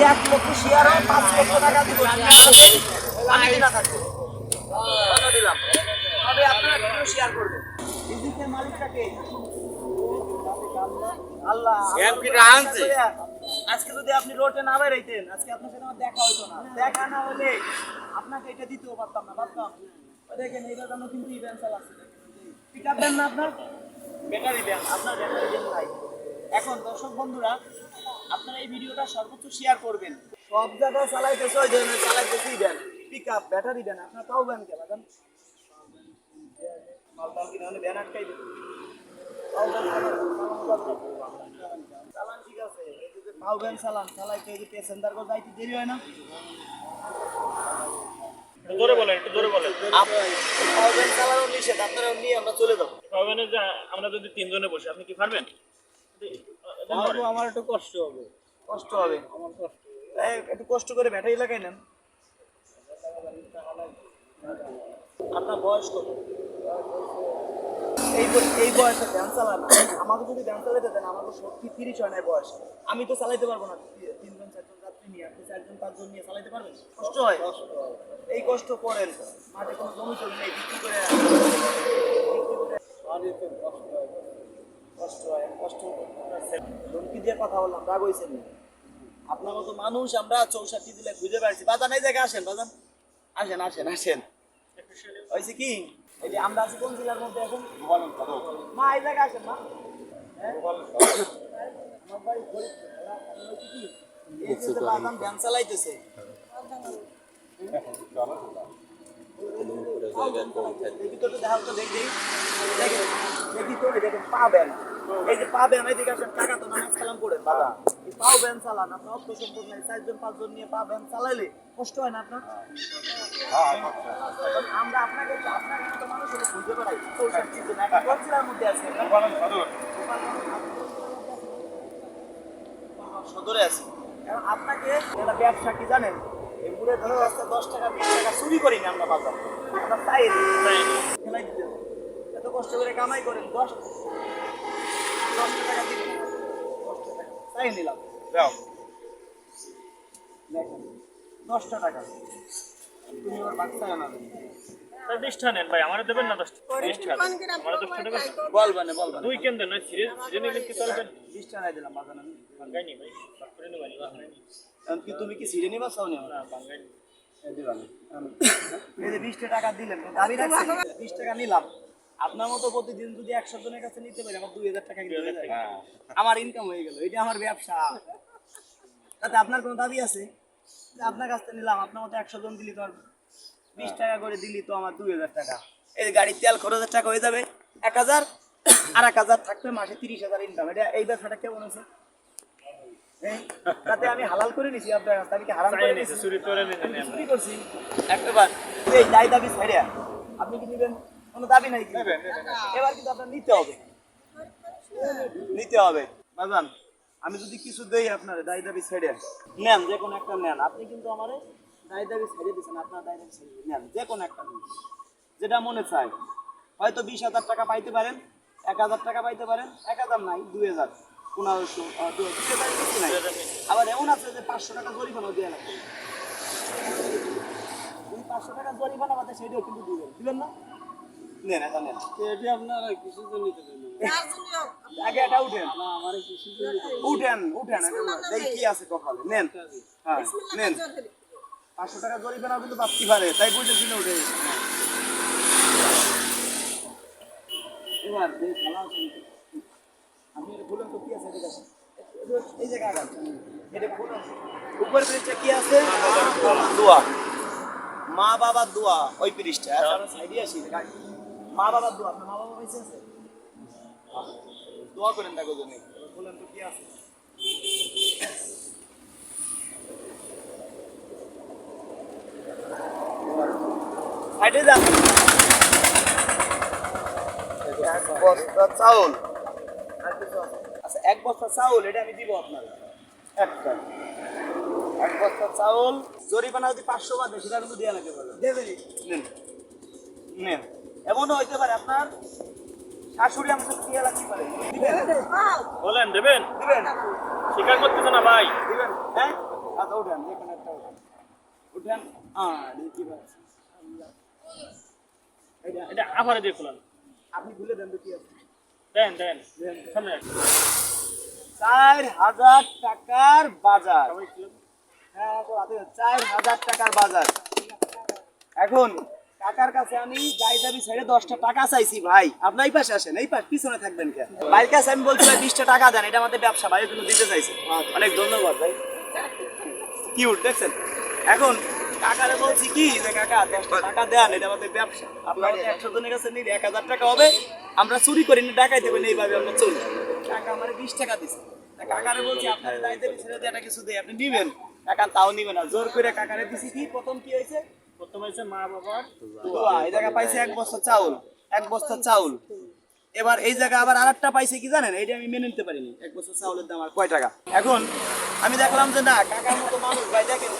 1 লক্ষ শেয়ারও 5 লক্ষ টাকা দিব আমি দিনা থাকবো দিলাম তবে আপনারা ভিডিও শেয়ার করবেন রিজিকের মালিকটাকে আল্লাহ আজকে যদি আপনি রোডে না বেরাইতেন আজকে আপনার সাথে আমার দেখা হইতো না দেখা না হলে আপনাকে এটা দিতেও পারতাম না ভাবতাম দেখেন এইটার জন্য কিন্তু ইভেন্ট চালাচ্ছে পিক আপ দেন না আপনার ব্যাটারি দেন আপনার ব্যাটারি দেন নাই এখন দর্শক বন্ধুরা আপনারা এই ভিডিওটা সর্বোচ্চ শেয়ার করবেন সব জায়গায় চালাইতেছে ওই ধরনের চালাইতেছেই দেন পিক আপ ব্যাটারি দেন আপনার তাও দেন কে বাজান মালটাল কিনা হলে ব্যান আটকাই দেবেন চালান ঠিক আছে এই যে পাও ব্যান চালান চালাইতে এই যে প্যাসেঞ্জার গো যাইতে দেরি হয় না জোরে বলেন একটু জোরে বলেন পাও ব্যান চালানো নিষেধ আপনারা নিয়ে আমরা চলে যাব পাবেন যে আমরা যদি তিনজনে বসে আপনি কি পারবেন আমার একটু কষ্ট হবে আমার কষ্ট একটু কষ্ট করে ব্যাটারি লাগাই নেন আপনার বয়স কত এই বয়সে ভ্যান চালান আমাকে যদি ভ্যান চালাতে দেন আমাকে 30 হয় না বয়স আমি তো চালাইতে পারবো না 3 জন 4 জন যাত্রী নিয়ে আপনি 4 জন 5 জন নিয়ে চালাইতে পারবেন কষ্ট হয় এই কষ্ট করেন মাঠে কোনো জমি চলে নেই বিক্রি করে কষ্ট ধমকি দিয়ে কথা বললাম রাগ হয়েছেন আপনার মতো মানুষ আমরা 64 জেলায় খুঁজে পাইছি বাজান এই জায়গায় আসেন বাজান আসেন হয়েছে কি এই যে আমরা আছি কোন জেলার মধ্যে এখন মা এই জায়গায় আসেন মা বাজান ভ্যান চালাইতেছে দেখি তো দেখেন পা ব্যান এই যে পা ব্যান এদিকে আসেন টাকা তো নামাজ কালাম করেন বাবা এই পাও ব্যান চালান আপনার অত সম্পদ নাই 4 জন 5 জন নিয়ে পা ব্যান চালাইলে কষ্ট হয় না আপনার আমরা আপনাকে তো মানুষের খুঁজে বেড়াই 64 জন একটা কোন জেলার মধ্যে আছে সদরে আছে কারণ আপনাকে এটা ব্যবসা কি জানেন এই পুরো ধরো রাস্তা 10 টাকা 20 টাকা চুরি করিনি আমরা বাজার আমরা চাই খেলাই দিতে এত কষ্ট করে কামাই করেন 10 টাকা দিবেন 10 টাকা চাই নিলাম দাও দেখেন 10 টাকা তুমি আমার বাচ্চা না স্যার 20 টাকা নেন ভাই আমারে দেবেন না 10 টাকা আমারে 10 টাকা দেবেন বলবেন দুই কেন দেন না সিরিজ নিলে কি চলবে 20 টাকা দিলাম বাজান আমি বাঙ্গাই নি ভাই সব করে নেবেন কি তুমি কি সিরে নিবা চাও না বাঙ্গাই নি এই দিলাম এই যে 20 টাকা দিলেন দাবি রাখছেন 20 টাকা নিলাম আপনার মতো প্রতিদিন যদি 100 জনের কাছে নিতে পারি আমার 2000 টাকা কিন্তু হয়ে যায় আমার ইনকাম হয়ে গেল এটা আমার ব্যবসা তাতে আপনার কোনো দাবি আছে যে আপনার কাছ থেকে নিলাম আপনার মতো 100 জন দিলি তো 20 টাকা করে দিলি তো আমার 2000 টাকা এই গাড়ির তেল খরচের টাকা হয়ে যাবে 1000 আর 1000 থাকবে মাসে 30000 ইনকাম এটা এই ব্যবসাটা কেমন আছে তাতে আমি হালাল করে নিছি আপনার কাছে আমি কি হারাম করে নিছি চুরি করে নিলেন চুরি করছি একবার এই দাবি ছাইড়া আপনি কি নেবেন কোনো দাবি নাই কি এবার কিন্তু আপনার নিতে হবে বাজান আমি যদি কিছু দেই আপনার দাবি ছাইড়া নেন যে কোনো একটা নেন আপনি কিন্তু আমারে দাবি ছাইড়ে দিবেন আপনার দাবি ছাইড়ে নেন যে কোনো একটা নেন যেটা মনে চায় হয়তো 20000 টাকা পাইতে পারেন 1000 টাকা পাইতে পারেন 1000 নাই 2000 1500 নাই আবার এমন আছে যে 500 টাকা জরিমানা দেওয়া লাগবে 500 টাকা জরিমানা বাদে সেটাও কিন্তু দিবেন না নেন এটা নেন এটি আপনারা কিছু তো নিতে দেন আগে এটা উঠেন না আমারে কিছু উঠেন দেখি কি আছে কপালে নেন হ্যাঁ নেন 500 টাকা জরিমানা কিন্তু বাড়তি পারে তাই বুঝেছি না উঠে এবার দেখ ভালো আছে আপনি এটা বলেন তো কি আছে এদিকে আসেন এই জায়গা আগান এটা বলুন উপর ব্রিজে কি আছে দোয়া মা বাবার দোয়া ওই ব্রিজটা আর সাইডে আসি মা বাবার দোয়া আপনার মা বাবা বেঁচে আছে দোয়া করেন তাকে জন্য বলেন তো কি আছে সাইডে যান বস্তা চাউল আচ্ছা 1 বস্তা চাউল এটা আমি দিব আপনার একটা 1 বস্তা চাউল জরিমানা যদি 500 বাদে সেটা কিন্তু দেওয়া লাগবে দেবেন নেন এমনও হইতে পারে আপনার শাশুড়ি আমাকে দেওয়া লাগতে পারে বলেন দেবেন দিবেন স্বীকার করতেছ না ভাই দিবেন হ্যাঁ আচ্ছা উঠেন যেখানে একটা উঠেন দেখি ভাই এটা আবার দিয়ে খোলান। আপনি ভুলে দেন তো কি আছে দেন দেন সামনে 4000 টাকার বাজার। হ্যাঁ তো 4000 টাকার বাজার। এখন কাকার কাছে আমি গাই দাবি ছেড়ে 10টা টাকা চাইছি ভাই। আপনি এই পাশে আসেন, এই পাশ পিছনে থাকবেন কেন? ভাইয়ের কাছে আমি বলছি ভাই 20টা টাকা দেন, এটা আমাদের ব্যবসা, ভাই তুমি দিতে চাইছে। অনেক ধন্যবাদ ভাই, কিউট দেখছেন। এখন কাকারে বলছি কি যে কাকা 10টা টাকা দেন, এটা আমাদের ব্যবসা। আপনার 100 জনের কাছে নিলে 1000 টাকা হবে, আমরা চুরি করি না, ডাকাই দেবেন, এইভাবে আমরা চলি। কাকা আমার 20 টাকা দিছে। কাকারে বলছি আপনার দায়িত্ব ছেড়ে দিয়ে একটা কিছু দেই, আপনি দিবেন? কাকা তাও নিবে না, জোর করে কাকারে দিছি। কি প্রথম কি হয়েছে? প্রথম হয়েছে মা বাবার দোয়া। এই জায়গা পাইছে 1 বস্তা চাউল, 1 বস্তা চাউল। এবার এই জায়গা আবার আরেকটা পাইছে কি জানেন? এইটা আমি মেনে নিতে পারিনি। 1 বস্তা চাউলের দাম আর কয় টাকা? এখন আমি দেখলাম যে না, কাকার মতো মানুষ ভাই দেখেন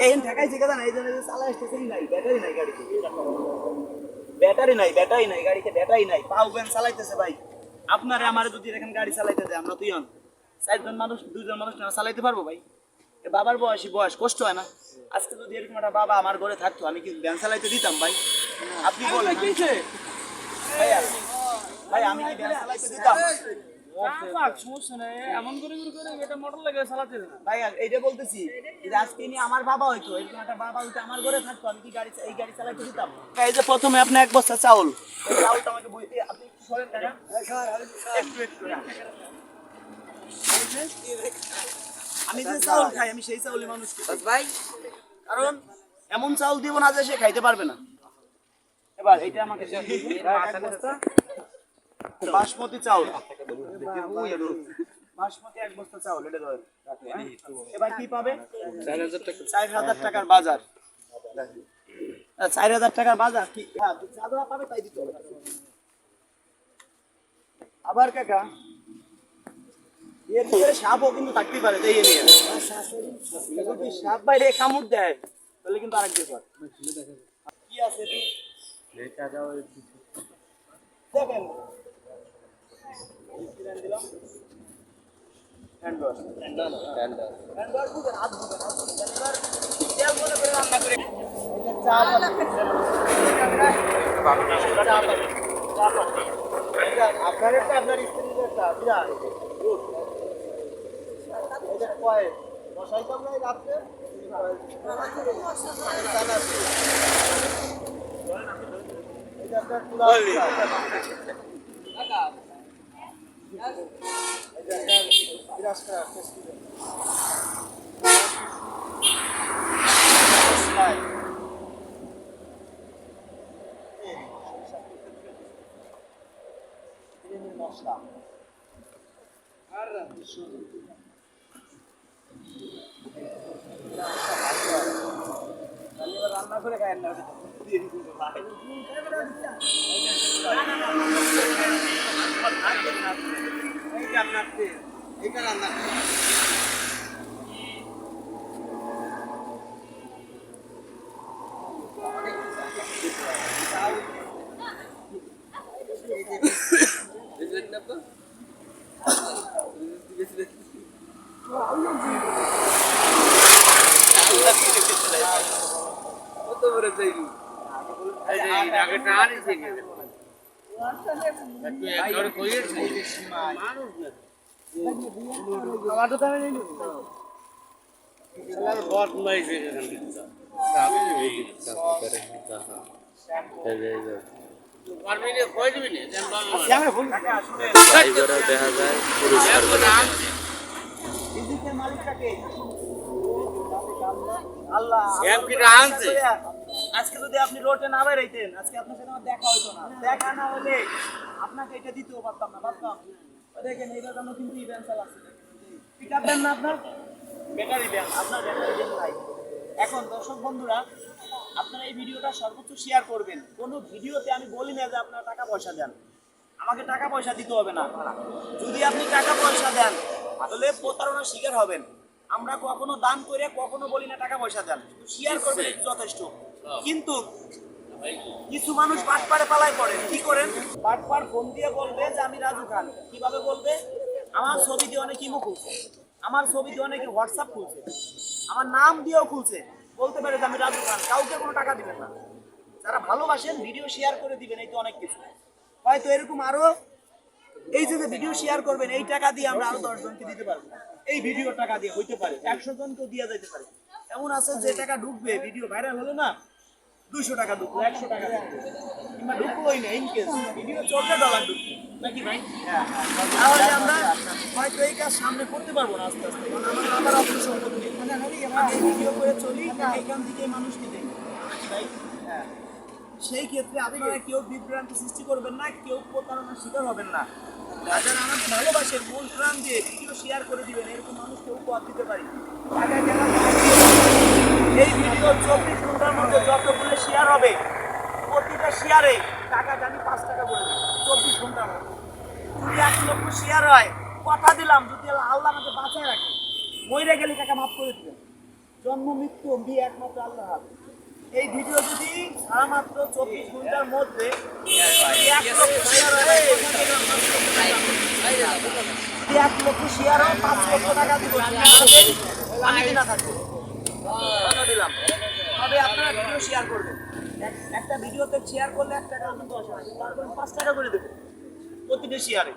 এই ঠেকাইছে কেন? এই জন্য চালা আসতেছেই নাই, ব্যাটারি নাই গাড়িতে, ব্যাটারি নাই গাড়িতে, ব্যাটারি নাই, পাও ব্যান চালাইতেছে ভাই। আপনারে আমারে যদি এখানে গাড়ি চালাইতে দেয়, আমরা তো ইয়ং 4জন মানুষ, 2জন মানুষ না চালাইতে পারবো ভাই? এ বাবার বয়স কষ্ট হয় না? আজকে যদি এরকম একটা বাবা আমার ঘরে থাকতো, আমি কি ভ্যান চালাইতে দিতাম ভাই? আপনি বলেন ভাইয়া, ভাই আমি কি ভ্যান চালাইতে দিতাম? সমস্যা নেই, এমন করে এটা মোটর লাগে চালাতে না ভাই এইটা বলতেছি যে আজকে নিয়ে আমার বাবা হইতো, এরকম একটা বাবা হইতো আমার ঘরে থাকতো, আমি কি এই গাড়ি চালাইতে দিতাম? এই যে প্রথমে আপনি 1 বস্তা চাউল, এই চাউলটা আমাকে আপনি কি করেন টাকা? একটু আমি যে চাউল খাই, আমি সেই চাউলই মানুষ ভাই, কারণ এমন চাউল দিব না যে সে খাইতে পারবে না। এবার এটা আমাকে 1 বস্তা বাসমতি চাউল, বাসমতি 1 বস্তা চাউল, এটা ধরেন। এবার কি পাবে? 4000 টাকার বাজার। 4000 টাকার বাজার কি? হ্যাঁ, যা পাবে তাই দিতে হবে। আবার কাকা এর ভিতরে সাপও কিন্তু থাকতেই পারে, এই নিয়ে যদি সাপ বাইরে কামড় দেয় তাহলে কিন্তু আরেক ব্যাপার। কি আছে দেখেন, আপনার একটা আপনার স্ত্রীর একটা বিরাট বসাইতাম না রাত্রে। মশলা আর রান্না করে খায় না, এইটা রান্না আল্লাহ। আজকে যদি আপনি রোডে না বেরাইতেন, আজকে আপনার সাথে আমার দেখা হইতো না। দেখা না হলে আপনাকে এটা দিতেও পারতাম না, ভাবতাম দেখেন এইটার জন্য কিন্তু ইভেন্ট চালাচ্ছে। পিক আপ দেন না আপনার, ব্যাটারি দেন, আপনার ব্যাটারি দেন নাই। এখন দর্শক বন্ধুরা, আপনারা এই ভিডিওটা সর্বোচ্চ শেয়ার করবেন। কোনো ভিডিওতে আমি বলি না যে আপনারা টাকা পয়সা দেন, আমাকে টাকা পয়সা দিতে হবে না। যদি আপনি টাকা পয়সা দেন তাহলে প্রতারণার শিকার হবেন। আমরা কখনো দান করে কখনো বলি না টাকা পয়সা দেন, শেয়ার করবেন যথেষ্ট। কিন্তু কিছু মানুষ বাটপারে পালায় পড়ে, কি করেন? বাটপার ফোন দিয়ে বলবে যে আমি রাজু খান। কিভাবে বলবে? আমার ছবি দিয়ে অনেক ইমো করছে, আমার ছবি দিয়ে অনেকে হোয়াটসঅ্যাপ খুলছে, আমার নাম দিয়েও খুলছে, বলতে পারে যে আমি রাজু খান, কাউকে কোনো টাকা দিবেন না। যারা ভালোবাসেন ভিডিও শেয়ার করে দিবেন, এই তো অনেক কিছু। হয়তো এরকম আরো এই যে ভিডিও শেয়ার করবেন, এই টাকা দিয়ে আমরা আরো 10 জনকে দিতে পারবো, এই ভিডিও টাকা দিয়ে হইতে পারে 100 জনকেও দেওয়া যেতে পারে। এমন আছে যে টাকা ঢুকবে, ভিডিও ভাইরাল হলো না, 200 টাকা ঢুকলো, 100 টাকা ঢুকলো, কিংবা ঢুকলোই না, ইনকেস ভিডিও চললে ডলার ঢুকলো নাকি ভাই? তাহলে আমরা হয়তো এই কাজ সামনে করতে পারবো না আস্তে আস্তে, কারণ আমার আবার অর্থ সম্পদ নেই। আমি ভিডিও করে চলি, এখান থেকে মানুষকে দেখি নাকি ভাই? হ্যাঁ, সেই ক্ষেত্রে আপনারা কেউ বিভ্রান্তি সৃষ্টি করবেন না, কেউ প্রতারণার শিকার হবেন না। আর যারা আমাকে ভালোবাসেন, মন প্রাণ দিয়ে ভিডিও শেয়ার করে দিবেন, এরকম মানুষকে উপহার দিতে পারি। টাকা কেনা এই ভিডিও 24 ঘন্টার মধ্যে যতগুলো শেয়ার হবে, প্রতিটা শেয়ারে টাকা জানি 5 টাকা করে দেবে 24 ঘন্টার মধ্যে। যদি 1 লক্ষ শেয়ার হয়, কথা দিলাম যদি আল্লাহ আমাকে বাঁচায় রাখে, মরে গেলে টাকা মাফ করে দিবেন। জন্ম মৃত্যু বিয়ে একমাত্র আল্লাহ হাত। এই ভিডিও যদি সারা মাত্র 24 ঘন্টার মধ্যে 1 লক্ষ শেয়ার হয়, 1 লক্ষ শেয়ার হয়, 5 লক্ষ টাকা দিব, আমি কিনা থাকবো, কথা দিলাম। তবে আপনারা ভিডিও শেয়ার করবেন, একটা ভিডিওতে শেয়ার করলে 1 টাকা কিন্তু আসে না, তারপর 5 টাকা করে দেবেন প্রতিটা শেয়ারে।